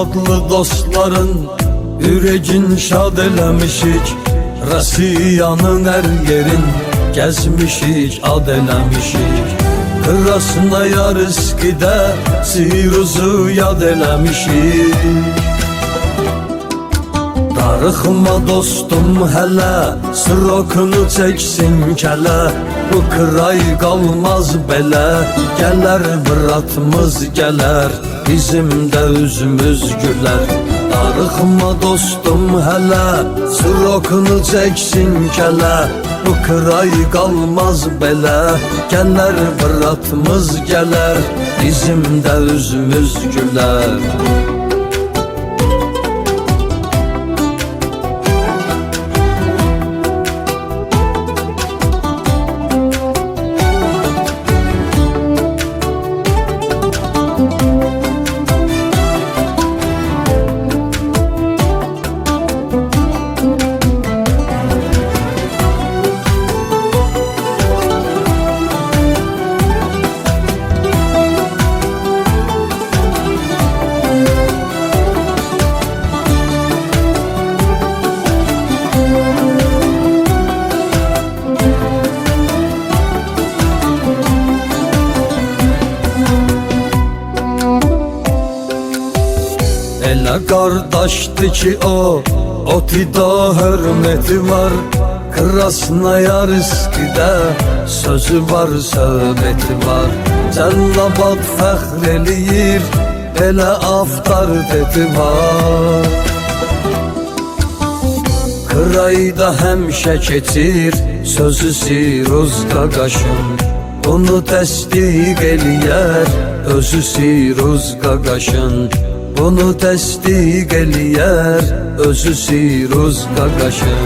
adlı dostların yüreğin şad eləmişik. Rasiyanın her yerin gezmişik, ad eləmişik. Kırasına yarıskide siruzu yad eləmişik. Darıxma dostum hələ, sırokunu çəksin kələ. Bu kıray qalmaz belə, gələr bıratmız gələr, bizim də üzümüz gülər. Darıxma dostum hələ, sırokunu çəksin kələ. Bu kıray qalmaz belə, gələr bıratmız gələr, bizim də üzümüz gülər. Elə qardaşdı ki o tida hörməti var. Krasnoyarskdə sözü var, söhbəti var. Cəllabad fəxr eləyir, elə avtoriteti var. Kırayda həmişə keçir, sözü Siruz Qaqaşın. Bunu təsdiq eləyər, özü Siruz Qaqaşın. Bunu təsdiq eləyər, özü Siruz Qaqaşın.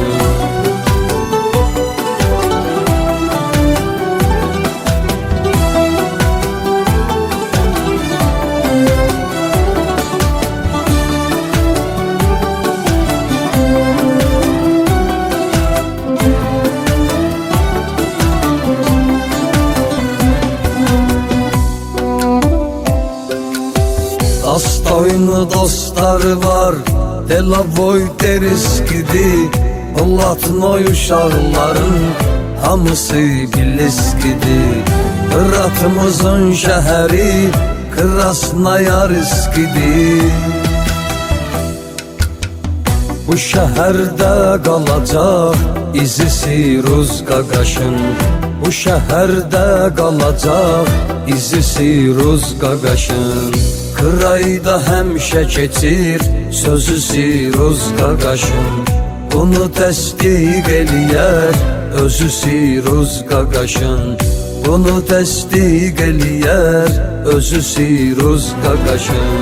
Dostoynu dostları var, Delavoy deriskidi. Polatnoy uşaqların hamısı Biliskidi. Hıratımızın şəhəri Krasnoyarskidi. Bu şəhərdə qalacaq izi Siruz Qaqaşın. Bu şəhərdə qalacaq izi Siruz Qaqaşın. Kırayda həmişə keçir, sözü Siruz Qaqaşın. Bunu təsdiq eləyər, özü Siruz Qaqaşın. Bunu təsdiq eləyər, özü Siruz Qaqaşın.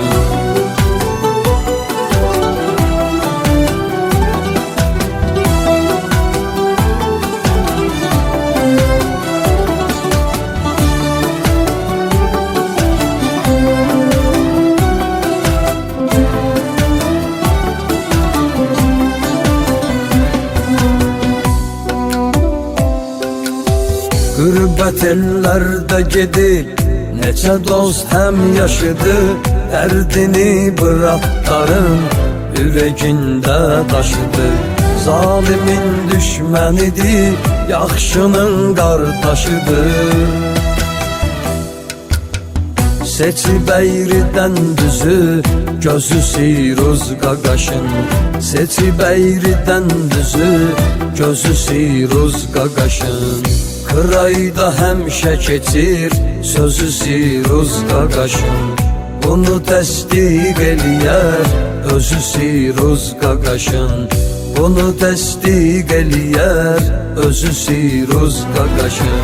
Qürbət ellərdə gedib, neçə dost həm yaşıdı. Dərdini bıratların ürəyində daşıdı. Zalimin düşmənidir, yaxşının qardaşıdır. Seçib əyridən düzü, gözü Siruz Qaqaşın. Seçib əyridən düzü, gözü Siruz Qaqaşın. Kırayda həmişə keçir, sözü Siruz Qaqaşın. Bunu təsdiq eləyər, özü Siruz Qaqaşın. Bunu təsdiq eləyər, özü Siruz Qaqaşın.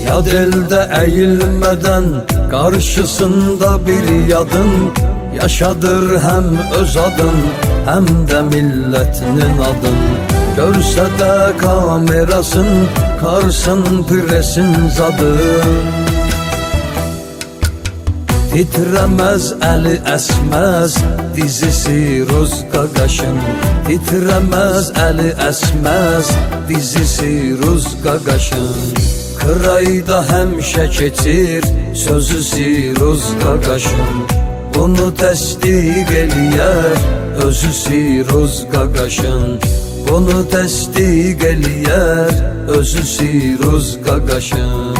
Yad elde eğilmeden karşısında bir yadın, yaşadır hem öz adın hem de milletinin adın. Görsə də kamerasın, karsın presin zadı. Titrəməz əli əsməz, dizisi Ruz Qaqaşın. Titrəməz əli əsməz, dizisi Ruz Qaqaşın. Kırayda həmişə keçir, sözü Siruz Qaqaşın. Bunu təsdiq eləyər, özü Siruz Qaqaşın. Bunu təsdiq eləyər, özü Siruz Qaqaşın.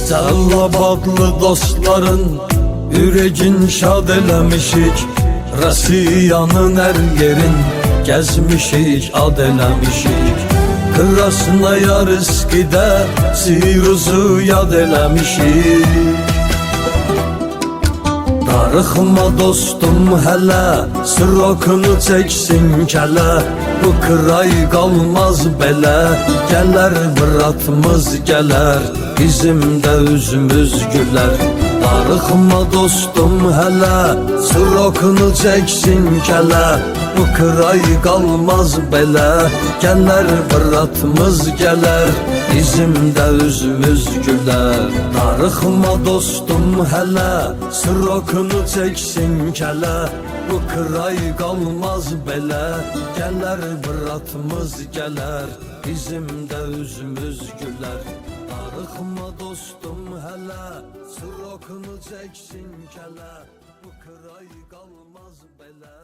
Cəllabadlı dostların ürəgin şad eləmişik, Rasiyanın hər yerin gəzmişik, ad eləmişik. Krasnaya riskidə Siruzu yad eləmişik. Darıxma dostum hələ, sırokunu çəksin kələ. Bu kıray qalmaz belə, gələr vıratımız gələr, bizim də üzümüz gülər. Darıxma dostum hələ, sırokunu çəksin kələ. Bu kıray qalmaz belə, gələr vıratımız gələr, bizim də üzümüz gülər. Darıxma dostum hələ, sırokunu çəksin kələ. Bu kıray qalmaz belə, gələr vıratımız gələr, bizim də üzümüz gülər. Darıxma dostum hələ, sırokunu çəksin kələ. Bu kıray qalmaz belə.